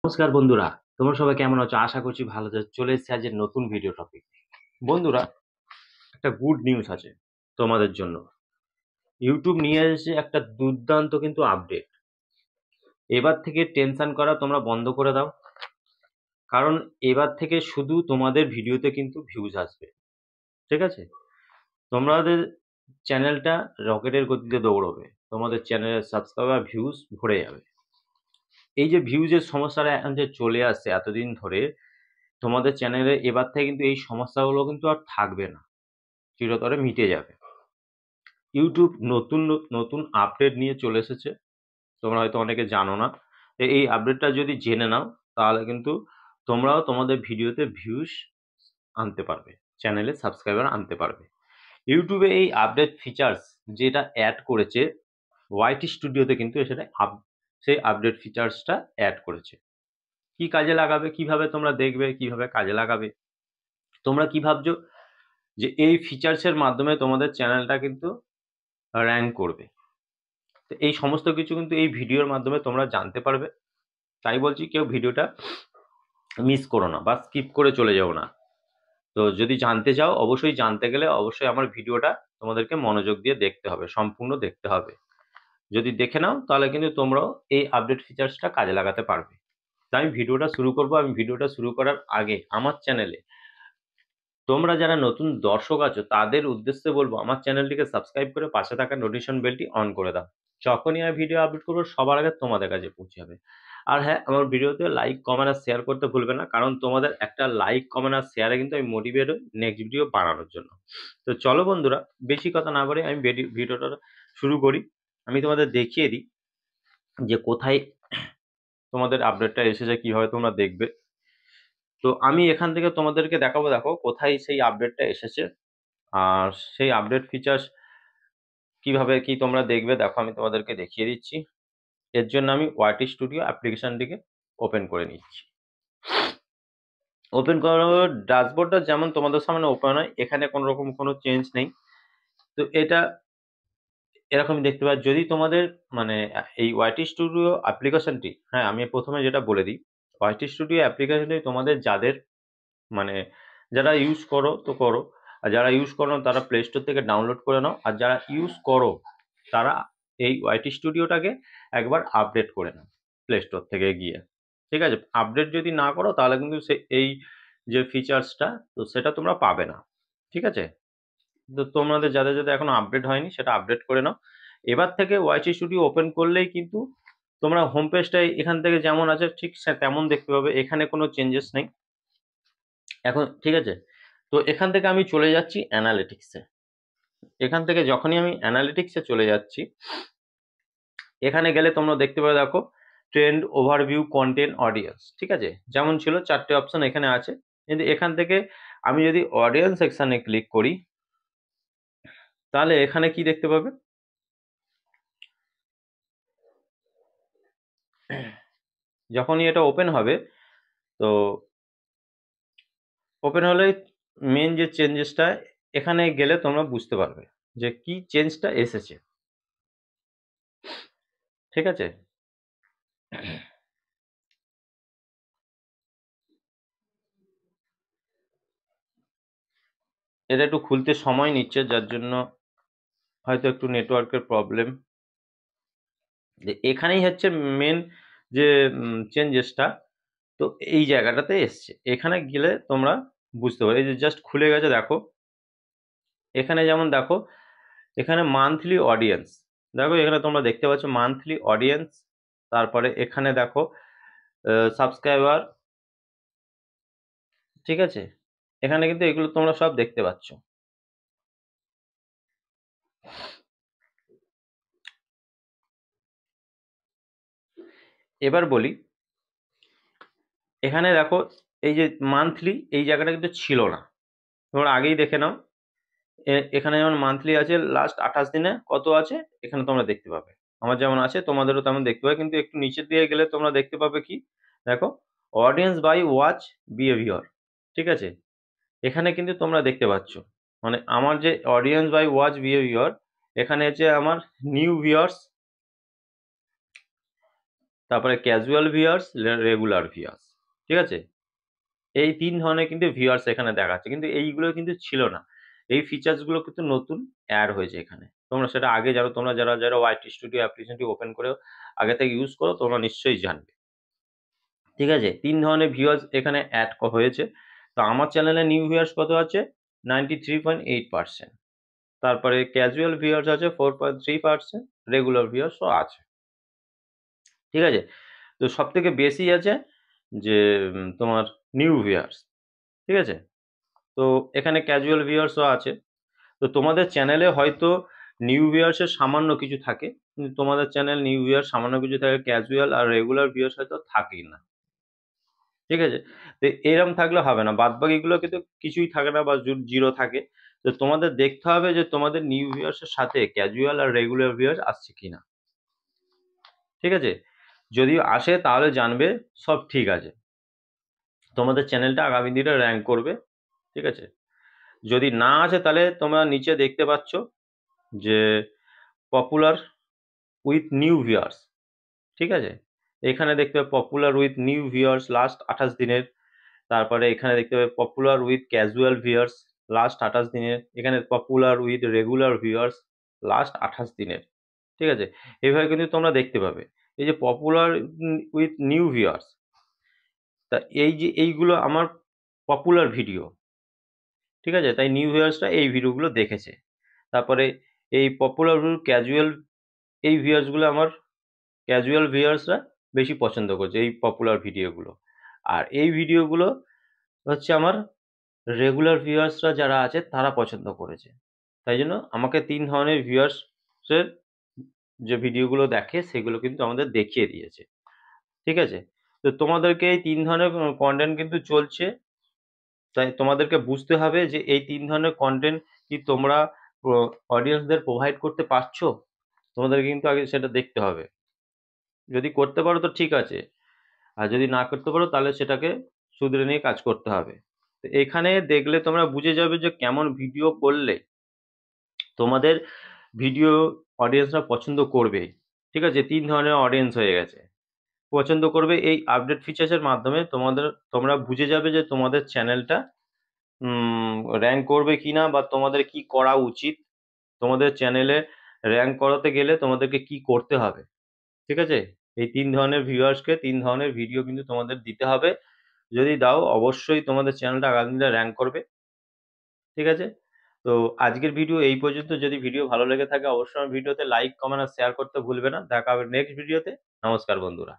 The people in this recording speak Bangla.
নমস্কার বন্ধুরা, তোমরা সবাই কেমন আছো? আশা করছি ভালো আছো। চলে এসেছে আজকের নতুন ভিডিও টপিক। বন্ধুরা, একটা গুড নিউজ আছে তোমাদের জন্য। ইউটিউব নিয়ে এসেছে একটা দুর্দান্ত কিন্তু আপডেট। এবার থেকে টেনশন করা তোমরা বন্ধ করে দাও, কারণ এবার থেকে শুধু তোমাদের ভিডিওতে কিন্তু ভিউজ আসবে। ঠিক আছে? তোমাদের চ্যানেলটা রকেটের গতিতে দৌড়বে, তোমাদের চ্যানেলের সাবস্ক্রাইবার ভিউজ ভরে যাবে। এই যে ভিউজের সমস্যাটা এখন যে চলে আসছে এতদিন ধরে, তোমাদের চ্যানেলে এবার থেকে কিন্তু এই সমস্যাগুলো কিন্তু আর থাকবে না, চিরতরে মিটে যাবে। ইউটিউব নতুন নতুন আপডেট নিয়ে চলে এসেছে, তোমরা হয়তো অনেকে জানো না। তো এই আপডেটটা যদি জেনে নাও, তাহলে কিন্তু তোমরাও তোমাদের ভিডিওতে ভিউজ আনতে পারবে, চ্যানেলে সাবস্ক্রাইবার আনতে পারবে। ইউটিউবে এই আপডেট ফিচার্স যেটা অ্যাড করেছে, ওয়াইটি স্টুডিওতে কিন্তু সেটা সেই আপডেট ফিচার্সটা অ্যাড করেছে। কি কাজে লাগাবে, কিভাবে তোমরা দেখবে, কিভাবে কাজে লাগাবে, তোমরা কি ভাবছো যে এই ফিচার্সের মাধ্যমে তোমাদের চ্যানেলটা কিন্তু র্যাঙ্ক করবে? তো এই সমস্ত কিছু কিন্তু এই ভিডিওর মাধ্যমে তোমরা জানতে পারবে। তাই বলছি, কেউ ভিডিওটা মিস করো না বা স্কিপ করে চলে যাও না। তো যদি জানতে চাও, অবশ্যই জানতে গেলে অবশ্যই আমার ভিডিওটা তোমাদেরকে মনোযোগ দিয়ে দেখতে হবে, সম্পূর্ণ দেখতে হবে। যদি দেখে নাও, তাহলে কিন্তু তোমরাও এই আপডেট ফিচার্সটা কাজে লাগাতে পারবে। তাই আমি ভিডিওটা শুরু করব। আমি ভিডিওটা শুরু করার আগে আমার চ্যানেলে তোমরা যারা নতুন দর্শক আছো তাদের উদ্দেশ্যে বলবো, আমার চ্যানেলটিকে সাবস্ক্রাইব করে পাশে থাকা নোটিফিকেশন বেলটি অন করে দাও। যখনই আমি ভিডিও আপলোড করবো, সবার আগে তোমাদের কাছে পৌঁছে যাবে। আর হ্যাঁ, আমার ভিডিওতে লাইক, কমেন্ট আর শেয়ার করতে ভুলবে না, কারণ তোমাদের একটা লাইক, কমেন্ট আর শেয়ারে কিন্তু আমি মোটিভেট হই নেক্সট ভিডিও বানানোর জন্য। তো চলো বন্ধুরা, বেশি কথা না বলে আমি ভিডিওটা শুরু করি। আমি তোমাদের দেখিয়ে দিই যে কোথায় তোমাদের আপডেটটা এসেছে, কিভাবে তোমরা দেখবে। তো আমি এখান থেকে তোমাদেরকে দেখাবো, দেখো কোথায় সেই আপডেটটা এসেছে আর সেই আপডেট ফিচার্স কিভাবে কি তোমরা দেখবে। দেখো, আমি তোমাদেরকে দেখিয়ে দিচ্ছি। এর জন্য আমি ওয়াইটি স্টুডিও অ্যাপ্লিকেশনটিকে ওপেন করে নিচ্ছি। ওপেন করার ড্যাশবোর্ডটা যেমন তোমাদের সামনে ওপেন হয়, এখানে কোনো রকম কোনো চেঞ্জ নেই। তো এটা এরকমই দেখতে পাচ্ছ। যদি তোমাদের মানে এই ওয়াইটি স্টুডিও অ্যাপ্লিকেশনটি, হ্যাঁ আমি প্রথমে যেটা বলে দিই, ওয়াইটি স্টুডিও অ্যাপ্লিকেশনটি তোমাদের যাদের মানে যারা ইউজ করো তো করো, আর যারা ইউজ করো না তারা প্লে স্টোর থেকে ডাউনলোড করে নাও, আর যারা ইউজ করো তারা এই ওয়াইটি স্টুডিওটাকে একবার আপডেট করে নাও প্লে স্টোর থেকে গিয়ে। ঠিক আছে? আপডেট যদি না করো, তাহলে কিন্তু সে এই যে ফিচার্সটা, তো সেটা তোমরা পাবে না। ঠিক আছে? তো তোমাদের যাদের যাদের এখনো আপডেট হয়নি, সেটা আপডেট করে নাও। এবার থেকে ওয়াইটি স্টুডিও ওপেন করলেই কিন্তু তোমরা হোম পেজটাই এখান থেকে যেমন আছে ঠিক তেমন দেখতে পাবে, এখানে কোনো চেঞ্জেস নেই এখন। ঠিক আছে? তো এখান থেকে আমি চলে যাচ্ছি অ্যানালিটিক্সে। এখান থেকে যখনই আমি অ্যানালিটিক্সে চলে যাচ্ছি, এখানে গেলে তোমরা দেখতে পাবে, দেখো ট্রেন্ড, ওভারভিউ, কন্টেন্ট, অডিয়েন্স। ঠিক আছে? যেমন ছিল চারটে অপশন এখানে আছে, কিন্তু এখান থেকে আমি যদি অডিয়েন্স সেকশনে ক্লিক করি, তাহলে এখানে কি দেখতে পাবে, যখনই এটা ওপেন হবে, তো ওপেন হলে মেন যে চেঞ্জেসটা, এখানে গেলে তোমরা বুঝতে পারবে যে কি চেঞ্জটা এসেছে। ঠিক আছে? এটা একটু খুলতে সময় নিচ্ছে, যার জন্য হয়তো একটু নেটওয়ার্কের প্রবলেম। যে এখানেই হচ্ছে মেন যে চেঞ্জেসটা, তো এই জায়গাটাতে এসছে। এখানে গেলে তোমরা বুঝতে পারো। এই যে জাস্ট খুলে গেছে, দেখো এখানে যেমন দেখো, এখানে মান্থলি অডিয়েন্স, দেখো এখানে তোমরা দেখতে পাচ্ছ মান্থলি অডিয়েন্স। তারপরে এখানে দেখো সাবস্ক্রাইবার। ঠিক আছে? এখানে কিন্তু এগুলো তোমরা সব দেখতে পাচ্ছ। এবার বলি, এখানে দেখো এই যে মান্থলি, এই জায়গাটা কিন্তু ছিল না, তোমরা আগেই দেখে নাও। এখানে যেমন মান্থলি আছে, লাস্ট 28 দিনে কত আছে এখানে তোমরা দেখতে পাবে। আমার যেমন আছে তোমাদেরও তেমন দেখতে পাবে, কিন্তু একটু নিচের দিকে গেলে তোমরা দেখতে পাবে কি, দেখো অডিয়েন্স বাই ওয়াচ বিহেভিয়ার। ঠিক আছে? এখানে কিন্তু তোমরা দেখতে পাচ্ছ, মানে আমার যে অডিয়েন্স বাই ওয়াচ বিহেভিয়ার, এখানে হচ্ছে আমার নিউ ভিউয়ার্স, তারপরে ক্যাজুয়াল ভিউয়ার্স, রেগুলার ভিউয়ার্স। ঠিক আছে, এই ৩ ধরনের কিন্তু ভিউয়ার্স এখানে দেখাচ্ছে, কিন্তু এইগুলো কিন্তু ছিল না। এই ফিচার্স গুলো কিন্তু নতুন অ্যাড হয়েছে এখানে। তোমরা সেটা আগে জানো, তোমরা যারা ওয়াইটি স্টুডিও অ্যাপ্লিকেশনটি ওপেন করেও আগে থেকে ইউজ করো, তোমরা নিশ্চয়ই জানবে। ঠিক আছে, ৩ ধরনের ভিউয়ার্স এখানে অ্যাড হয়েছে। তো আমার চ্যানেলে নিউ ভিউয়ার্স কত আছে? 93.8%। তারপরে ক্যাজুয়াল ভিউয়ার্স আছে 4.3%, রেগুলার ভিউয়ার্সও আছে। ঠিক আছে, তো সবথেকে বেশি আছে যে তোমার নিউ ভিউয়ার্স। ঠিক আছে, তো এখানে ক্যাজুয়াল ভিউয়ার্সও আছে। তো তোমাদের চ্যানেলে হয়তো নিউ ভিউয়ার্স এর সামান্য কিছু থাকে, কিন্তু তোমাদের চ্যানেল নিউ ভিউয়ার্স সামান্য কিছু থাকে, ক্যাজুয়াল আর রেগুলার ভিউয়ার্স হয়তো থাকেই না। ঠিক আছে, তো এরম থাকলে হবে না, বাদ বাকিগুলো কিন্তু কিছুই থাকে না বা জিরো থাকে। তো তোমাদের দেখতে হবে যে তোমাদের নিউ ভিউয়ার্স এর সাথে ক্যাজুয়াল আর রেগুলার ভিউয়ার্স আসছে কিনা। ঠিক আছে, যদি আসে তাহলে জানবে সব ঠিক আছে, তোমাদের চ্যানেলটা আগামী দিনে র্যাঙ্ক করবে। ঠিক আছে, যদি না আসে তাহলে তোমরা নিচে দেখতে পাচ্ছ যে পপুলার উইথ নিউ ভিউয়ার্স। ঠিক আছে, এখানে দেখতে পাবে popular with new viewers last 28 দিনের। তারপরে এখানে দেখতে পাবে popular with casual viewers last 28 দিনের। এখানে popular with regular viewers last 28 দিনের। ঠিক আছে, এইভাবে কিন্তু তোমরা দেখতে পাবে। এই যে পপুলার উইথ নিউ ভিউয়ার্স, তা এই যে এইগুলো আমার পপুলার ভিডিও। ঠিক আছে, তাই নিউ ভিউয়ার্সরা এই ভিডিওগুলো দেখেছে। তারপরে এই পপুলার ক্যাজুয়াল, এই ভিউয়ার্সগুলো আমার ক্যাজুয়াল ভিউয়ার্সরা বেশি পছন্দ করছে এই পপুলার ভিডিওগুলো। আর এই ভিডিওগুলো হচ্ছে আমার রেগুলার ভিউয়ার্সরা যারা আছে তারা পছন্দ করেছে। তাই জন্য আমাকে ৩ ধরনের ভিউয়ার্সের যে ভিডিওগুলো দেখে সেগুলো কিন্তু আমাদের দেখিয়ে দিয়েছে। ঠিক আছে, তো তোমাদেরকে এই ৩ ধরনের কনটেন্ট কিন্তু চলছে। তাই তোমাদেরকে বুঝতে হবে যে এই ৩ ধরনের কনটেন্ট কি তোমরা অডিয়েন্সদের প্রোভাইড করতে পারছো? তোমাদেরকে কিন্তু আগে সেটা দেখতে হবে। যদি করতে পারো তো ঠিক আছে, আর যদি না করতে পারো তাহলে সেটাকে শুধরে নিয়ে কাজ করতে হবে। তো এখানে দেখলে তোমরা বুঝে যাবে যে কেমন ভিডিও করলে তোমাদের ভিডিও অডিয়েন্সরা পছন্দ করবে। ঠিক আছে, ৩ ধরনের অডিয়েন্স হয়ে গেছে। পছন্দ করবে এই আপডেট ফিচার্সের মাধ্যমে তোমরা বুঝে যাবে যে তোমাদের চ্যানেলটা র‍্যাঙ্ক করবে কিনা বা তোমাদের কি করা উচিত। তোমাদের চ্যানেলে র‍্যাঙ্ক করাতে গেলে তোমাদেরকে কি করতে হবে। ঠিক আছে, এই ৩ ধরনের ভিউয়ার্সকে ৩ ধরনের ভিডিও কিন্তু তোমাদের দিতে হবে। যদি দাও অবশ্যই তোমাদের চ্যানেলটা আগামী দিনে র‍্যাঙ্ক করবে। ঠিক আছে, তো আজকের ভিডিও এই পর্যন্ত। যদি ভিডিও ভালো লেগে থাকে অবশ্যই আমার ভিডিওতে লাইক, কমেন্ট আর শেয়ার করতে ভুলবে না। দেখা হবে নেক্সট ভিডিওতে। নমস্কার বন্ধুরা।